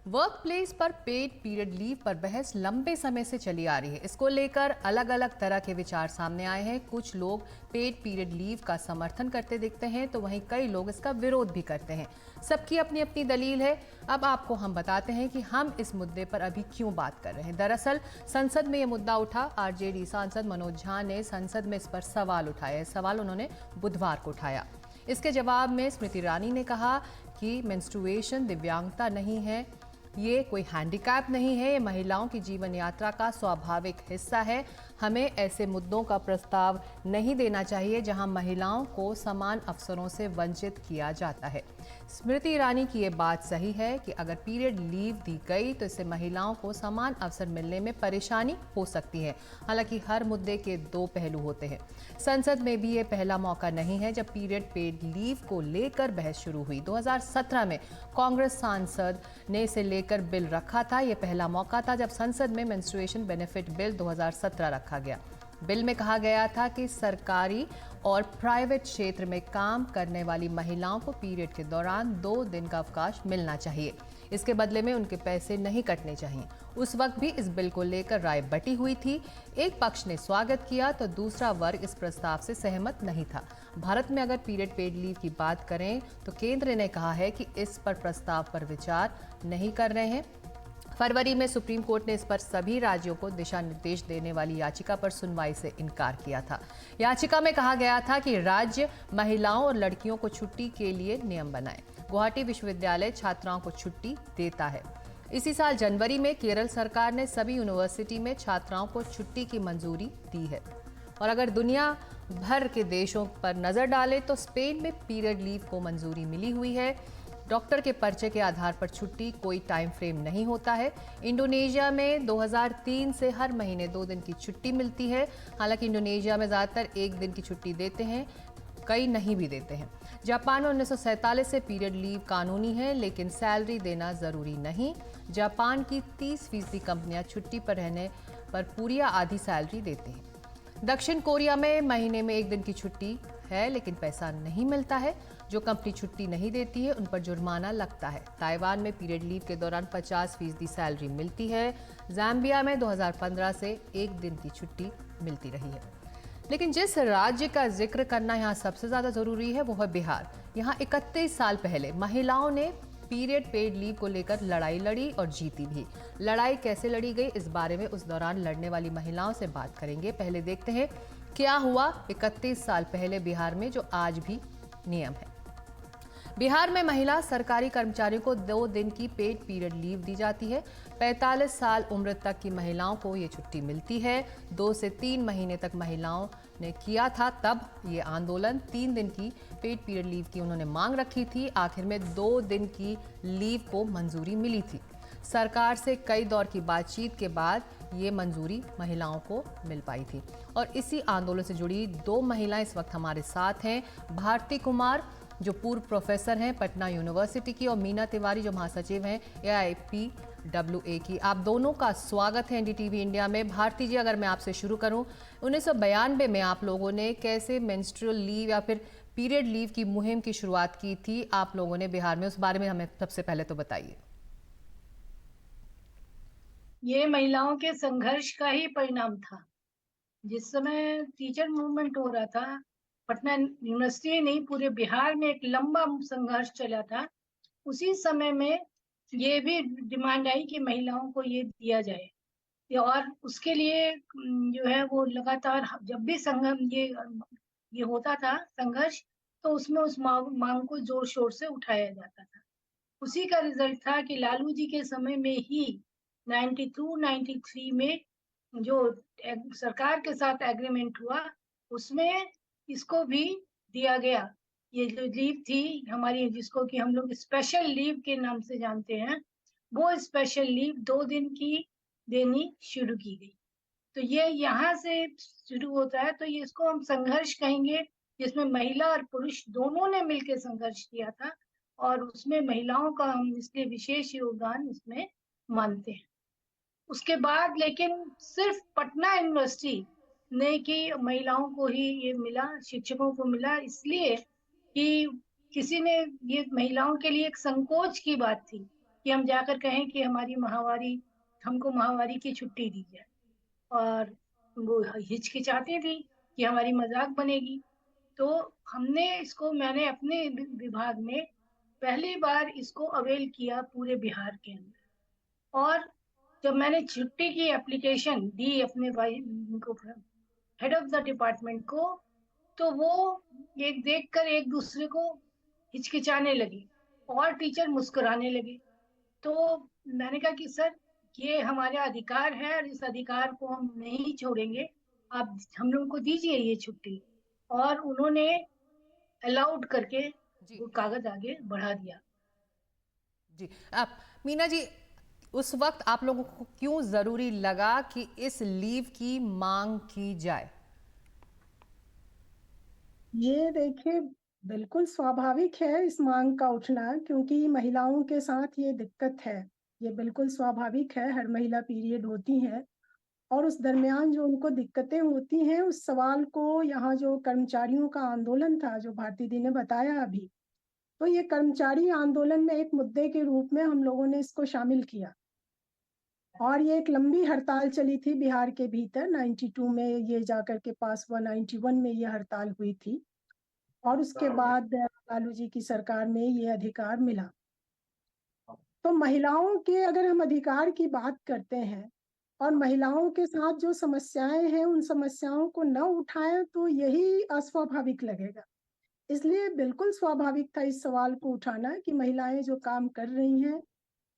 Work place पर paid period leave पर बहस लंबे समय से चली आ रही है। इसको लेकर अलग अलग तरह के विचार सामने आए हैं। कुछ लोग पेड पीरियड लीव का समर्थन करते दिखते हैं, तो वहीं कई लोग इसका विरोध भी करते हैं। सबकी अपनी अपनी दलील है। अब आपको हम बताते हैं कि हम इस मुद्दे पर अभी क्यों बात कर रहे हैं। दरअसल संसद में यह मुद्दा उठा। आरजेडी सांसद मनोज झा ने संसद में इस पर सवाल उठाया। सवाल उन्होंने बुधवार को उठाया। इसके जवाब में स्मृति ईरानी ने कहा कि मेंस्ट्रुएशन दिव्यांगता नहीं है, ये कोई हैंडीकैप नहीं है, ये महिलाओं की जीवन यात्रा का स्वाभाविक हिस्सा है। हमें ऐसे मुद्दों का प्रस्ताव नहीं देना चाहिए जहां महिलाओं को समान अवसरों से वंचित किया जाता है। स्मृति ईरानी की ये बात सही है कि अगर पीरियड लीव दी गई तो इससे महिलाओं को समान अवसर मिलने में परेशानी हो सकती है। हालांकि हर मुद्दे के दो पहलू होते हैं। संसद में भी ये पहला मौका नहीं है जब पीरियड पेड लीव को लेकर बहस शुरू हुई। 2017 में कांग्रेस सांसद ने इसे लेकर बिल रखा था। यह पहला मौका था जब संसद में मेंस्ट्रुएशन बेनिफिट बिल 2017 रखा गया। बिल में कहा गया था कि सरकारी और प्राइवेट क्षेत्र में काम करने वाली महिलाओं को पीरियड के दौरान 2 दिन का अवकाश मिलना चाहिए। इसके बदले में उनके पैसे नहीं कटने चाहिए। उस वक्त भी इस बिल को लेकर राय बटी हुई थी। एक पक्ष ने स्वागत किया तो दूसरा वर्ग इस प्रस्ताव से सहमत नहीं था। भारत में अगर पीरियड पेड लीव की बात करें तो केंद्र ने कहा है कि इस पर प्रस्ताव पर विचार नहीं कर रहे हैं। फरवरी में सुप्रीम कोर्ट ने इस पर सभी राज्यों को दिशा निर्देश देने वाली याचिका पर सुनवाई से इनकार किया था। याचिका में कहा गया था कि राज्य महिलाओं और लड़कियों को छुट्टी के लिए नियम बनाए। गुवाहाटी विश्वविद्यालय छात्राओं को छुट्टी देता है। इसी साल जनवरी में केरल सरकार ने सभी यूनिवर्सिटी में छात्राओं को छुट्टी की मंजूरी दी है। और अगर दुनिया भर के देशों पर नजर डालें तो स्पेन में पीरियड लीव को मंजूरी मिली हुई है। डॉक्टर के पर्चे के आधार पर छुट्टी, कोई टाइम फ्रेम नहीं होता है। इंडोनेशिया में 2003 से हर महीने 2 दिन की छुट्टी मिलती है। हालांकि इंडोनेशिया में ज़्यादातर 1 दिन की छुट्टी देते हैं, कई नहीं भी देते हैं। जापान में 1947 से पीरियड लीव कानूनी है, लेकिन सैलरी देना ज़रूरी नहीं। जापान की 30% कंपनियां छुट्टी पर रहने पर पूरी या आधी सैलरी देते हैं। दक्षिण कोरिया में महीने में 1 दिन की छुट्टी है, लेकिन पैसा नहीं मिलता है। जो कंपनी छुट्टी नहीं देती है उन पर जुर्माना लगता है। ताइवान में पीरियड लीव के दौरान 50% सैलरी मिलती है। ज़ाम्बिया में 2015 से 1 दिन की छुट्टी मिलती रही है। लेकिन जिस राज्य का जिक्र करना यहाँ सबसे ज़्यादा ज़रूरी है वो है बिहार। यहाँ 31 साल पहले महिलाओं ने पीरियड पेड लीव को लेकर लड़ाई लड़ी और जीती भी। लड़ाई कैसे लड़ी गई, इस बारे में उस दौरान लड़ने वाली महिलाओं से बात करेंगे। पहले देखते हैं क्या हुआ 31 साल पहले बिहार में, जो आज भी नियम है। बिहार में महिला सरकारी कर्मचारियों को 2 दिन की पेड पीरियड लीव दी जाती है। 45 साल उम्र तक की महिलाओं को ये छुट्टी मिलती है। 2 से 3 महीने तक महिलाओं ने किया था तब ये आंदोलन। 3 दिन की पेड पीरियड लीव की उन्होंने मांग रखी थी। आखिर में 2 दिन की लीव को मंजूरी मिली थी। सरकार से कई दौर की बातचीत के बाद ये मंजूरी महिलाओं को मिल पाई थी। और इसी आंदोलन से जुड़ी 2 महिलाएं इस वक्त हमारे साथ हैं। भारती कुमार, जो पूर्व प्रोफेसर हैं पटना यूनिवर्सिटी की, और मीना तिवारी, जो महासचिव हैं AIPWA की। आप दोनों का स्वागत है एनडीटीवी इंडिया में। भारती जी, अगर मैं आपसे शुरू करूं, 1992 में आप लोगों ने कैसे मेंस्ट्रुअल लीव या फिर पीरियड लीव की मुहिम की शुरुआत की थी आप लोगों ने बिहार में, उस बारे में हमें सबसे पहले तो बताइए। ये महिलाओं के संघर्ष का ही परिणाम था। जिस समय टीचर मूवमेंट हो रहा था, पटना यूनिवर्सिटी नहीं पूरे बिहार में एक लंबा संघर्ष चला था। उसी समय में ये भी डिमांड आई कि महिलाओं को ये दिया जाए। और उसके लिए जो है वो लगातार जब भी संगम ये होता था संघर्ष, तो उसमें उस मांग को जोर शोर से उठाया जाता था। उसी का रिजल्ट था कि लालू जी के समय में ही 92-93 में जो सरकार के साथ एग्रीमेंट हुआ, उसमें इसको भी दिया गया। ये जो लीव थी हमारी, जिसको कि हम लोग स्पेशल लीव के नाम से जानते हैं, वो स्पेशल लीव 2 दिन की देनी शुरू की गई। तो ये यहाँ से शुरू होता है। तो ये इसको हम संघर्ष कहेंगे, जिसमें महिला और पुरुष दोनों ने मिलकर संघर्ष किया था। और उसमें महिलाओं का हम इसलिए विशेष योगदान इसमें मानते हैं। उसके बाद लेकिन सिर्फ पटना यूनिवर्सिटी ने कि महिलाओं को ही ये मिला, शिक्षकों को मिला, इसलिए कि किसी ने, ये महिलाओं के लिए एक संकोच की बात थी कि हम जाकर कहें कि हमको माहवारी की छुट्टी दी जाए। और वो हिचकिचाती थी कि हमारी मजाक बनेगी। तो मैंने अपने विभाग में पहली बार इसको अवेल किया पूरे बिहार के अंदर। और जब मैंने छुट्टी की एप्लीकेशन दी अपने हेड ऑफ द डिपार्टमेंट को, तो वो एक देखकर एक दूसरे को हिचकिचाने लगे और टीचर मुस्कुराने लगे। तो मैंने कहा कि सर, ये हमारा अधिकार है और इस अधिकार को हम नहीं छोड़ेंगे, आप हम लोगों को दीजिए ये छुट्टी। और उन्होंने अलाउड करके जी वो कागज आगे बढ़ा दिया। जी। आप मीना जी, उस वक्त आप लोगों को क्यों जरूरी लगा कि इस लीव की मांग की जाए? ये देखिए, बिल्कुल स्वाभाविक है इस मांग का उठना, क्योंकि महिलाओं के साथ ये दिक्कत है। ये बिल्कुल स्वाभाविक है, हर महिला पीरियड होती है और उस दरमियान जो उनको दिक्कतें होती हैं, उस सवाल को यहाँ जो कर्मचारियों का आंदोलन था, जो भारती दी ने बताया अभी, तो ये कर्मचारी आंदोलन में एक मुद्दे के रूप में हम लोगों ने इसको शामिल किया। और ये एक लंबी हड़ताल चली थी बिहार के भीतर। 92 में ये जाकर के पास हुआ, 91 में ये हड़ताल हुई थी और उसके बाद लालू जी की सरकार में ये अधिकार मिला। तो महिलाओं के अगर हम अधिकार की बात करते हैं और महिलाओं के साथ जो समस्याएं हैं, उन समस्याओं को न उठाएं तो यही अस्वाभाविक लगेगा। इसलिए बिल्कुल स्वाभाविक था इस सवाल को उठाना कि महिलाएं जो काम कर रही हैं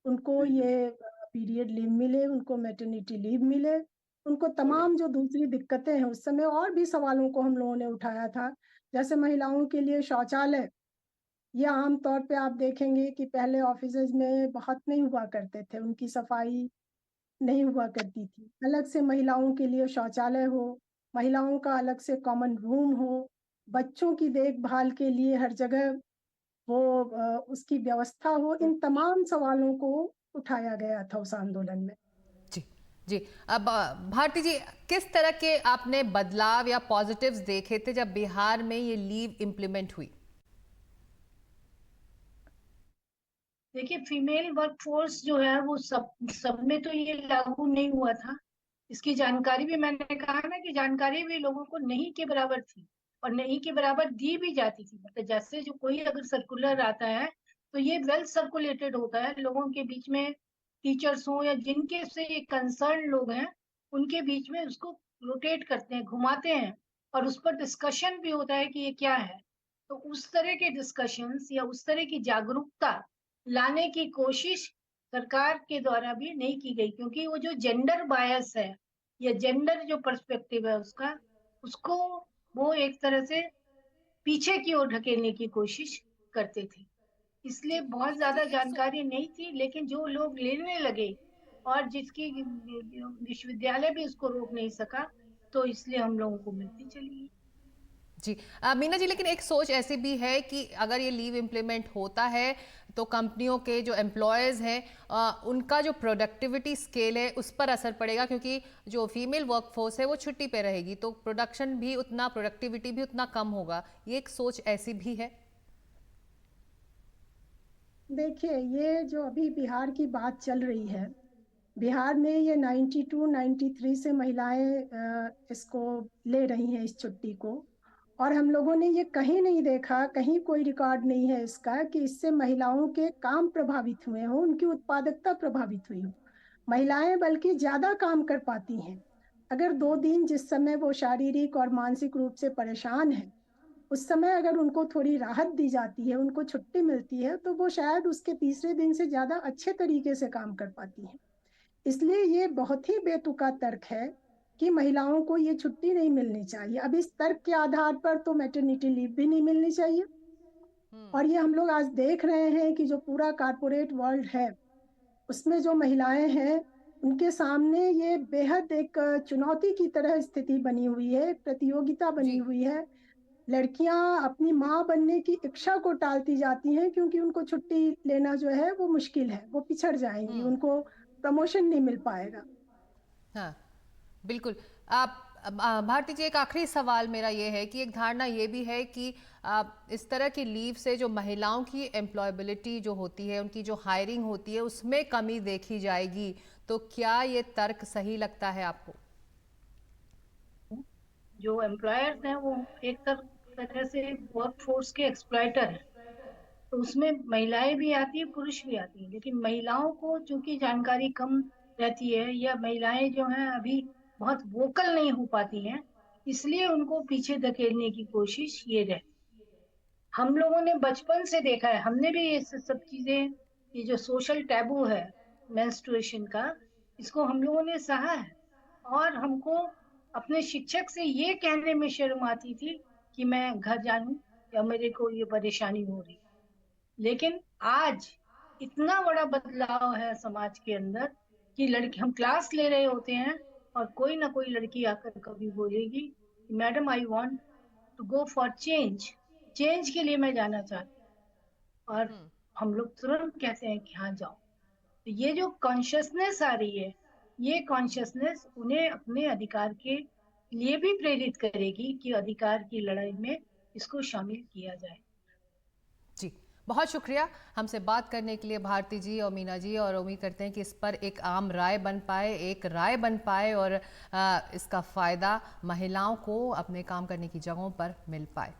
उनको ये पीरियड लीव मिले, उनको मैटरनिटी लीव मिले, उनको तमाम जो दूसरी दिक्कतें हैं। उस समय और भी सवालों को हम लोगों ने उठाया था, जैसे महिलाओं के लिए शौचालय। ये आम तौर पे आप देखेंगे कि पहले ऑफिसेज में बहुत नहीं हुआ करते थे, उनकी सफाई नहीं हुआ करती थी। अलग से महिलाओं के लिए शौचालय हो, महिलाओं का अलग से कॉमन रूम हो, बच्चों की देखभाल के लिए हर जगह वो उसकी व्यवस्था हो। इन तमाम सवालों को उठाया गया था उस आंदोलन में। जी जी। अब भारती जी, किस तरह के आपने बदलाव या पॉजिटिव्स देखे थे जब बिहार में ये लीव इंप्लीमेंट हुई? देखिए, फीमेल वर्कफोर्स जो है वो सब में तो ये लागू नहीं हुआ था। इसकी जानकारी भी, मैंने कहा ना कि जानकारी भी लोगों को नहीं के बराबर थी और नहीं के बराबर दी भी जाती थी। मतलब जैसे जो कोई अगर सर्कुलर आता है तो ये वेल सर्कुलेटेड होता है लोगों के बीच में, टीचर्स हो या जिनके से ये कंसर्न लोग हैं उनके बीच में उसको रोटेट करते हैं, घुमाते हैं और उस पर डिस्कशन भी होता है कि ये क्या है। तो उस तरह के डिस्कशंस या उस तरह की जागरूकता लाने की कोशिश सरकार के द्वारा भी नहीं की गई, क्योंकि वो जो जेंडर बायस है या जेंडर जो पर्सपेक्टिव है उसको वो एक तरह से पीछे की ओर ढकेलने की कोशिश करते थे। इसलिए जी बहुत मीना जी, ज्यादा एक सो जानकारी नहीं थी, लेकिन जो लोग लेने लगे और जिसकी विश्वविद्यालय भी उसको रोक नहीं सका, तो इसलिए हम लोगों को मिलती चली। जी। मीना जी, लेकिन एक सोच ऐसी भी है कि अगर ये लीव इम्प्लीमेंट होता है तो कंपनियों के जो एम्प्लॉयज़ हैं उनका जो प्रोडक्टिविटी स्केल है उस पर असर पड़ेगा, क्योंकि जो फीमेल वर्कफोर्स है वो छुट्टी पे रहेगी, तो प्रोडक्शन भी उतना, प्रोडक्टिविटी भी उतना कम होगा। ये एक सोच ऐसी भी है। देखिए, ये जो अभी बिहार की बात चल रही है, बिहार में ये 92 93 से महिलाएं इसको ले रही हैं इस छुट्टी को। और हम लोगों ने ये कहीं नहीं देखा, कहीं कोई रिकॉर्ड नहीं है इसका कि इससे महिलाओं के काम प्रभावित हुए हों, उनकी उत्पादकता प्रभावित हुई हो। महिलाएं बल्कि ज्यादा काम कर पाती हैं। अगर 2 दिन जिस समय वो शारीरिक और मानसिक रूप से परेशान है, उस समय अगर उनको थोड़ी राहत दी जाती है, उनको छुट्टी मिलती है, तो वो शायद उसके तीसरे दिन से ज्यादा अच्छे तरीके से काम कर पाती हैं। इसलिए ये बहुत ही बेतुका तर्क है कि महिलाओं को ये छुट्टी नहीं मिलनी चाहिए। अब इस तर्क के आधार पर तो मैटरनिटी लीव भी नहीं मिलनी चाहिए। और ये हम लोग आज देख रहे हैं कि जो पूरा कारपोरेट वर्ल्ड है उसमें जो महिलाएं हैं उनके सामने ये बेहद एक चुनौती की तरह स्थिति बनी हुई है, एक प्रतियोगिता बनी जी हुई है। लड़कियां अपनी माँ बनने की इच्छा को टालती जाती हैं, क्योंकि उनको छुट्टी लेना जो है वो मुश्किल है, वो पिछड़ जाएंगी, उनको प्रमोशन नहीं मिल पाएगा। हाँ, बिल्कुल। आप भारती जी, एक आखिरी सवाल मेरा ये है कि एक धारणा ये भी है कि इस तरह की लीव से जो महिलाओं की एम्प्लॉयबिलिटी जो होती है, उनकी जो हायरिंग होती है, उसमें कमी देखी जाएगी। तो क्या ये तर्क सही लगता है आपको? जो एम्प्लॉयर्स हैं वो एक तरह से वर्क फोर्स के एक्सप्लॉयटर हैं। तो उसमें महिलाएं भी आती है, पुरुष भी आती है, लेकिन महिलाओं को चूंकि जानकारी कम रहती है या महिलाएं जो हैं अभी बहुत वोकल नहीं हो पाती हैं, इसलिए उनको पीछे धकेलने की कोशिश ये रहती है। हम लोगों ने बचपन से देखा है, हमने भी ये सब चीजें, ये जो सोशल टैबू है मेंस्ट्रुएशन का, इसको हम लोगों ने सहा है। और हमको अपने शिक्षक से ये कहने में शर्म आती थी कि मैं घर जानूं या मेरे को ये परेशानी हो रही। लेकिन आज इतना बड़ा बदलाव है समाज के अंदर कि लड़की, हम क्लास ले रहे होते हैं और कोई ना कोई लड़की आकर कभी बोलेगी, madam I want to go for change, change के लिए मैं जाना चाहती हूँ। और हम्म। हम लोग तुरंत कहते हैं कि हाँ जाओ। तो ये जो कॉन्शियसनेस आ रही है, ये कॉन्शियसनेस उन्हें अपने अधिकार के लिए भी प्रेरित करेगी कि अधिकार की लड़ाई में इसको शामिल किया जाए। जी, बहुत शुक्रिया हमसे बात करने के लिए भारती जी और मीना जी, और उम्मीद करते हैं कि इस पर एक आम राय बन पाए, एक राय बन पाए और इसका फ़ायदा महिलाओं को अपने काम करने की जगहों पर मिल पाए।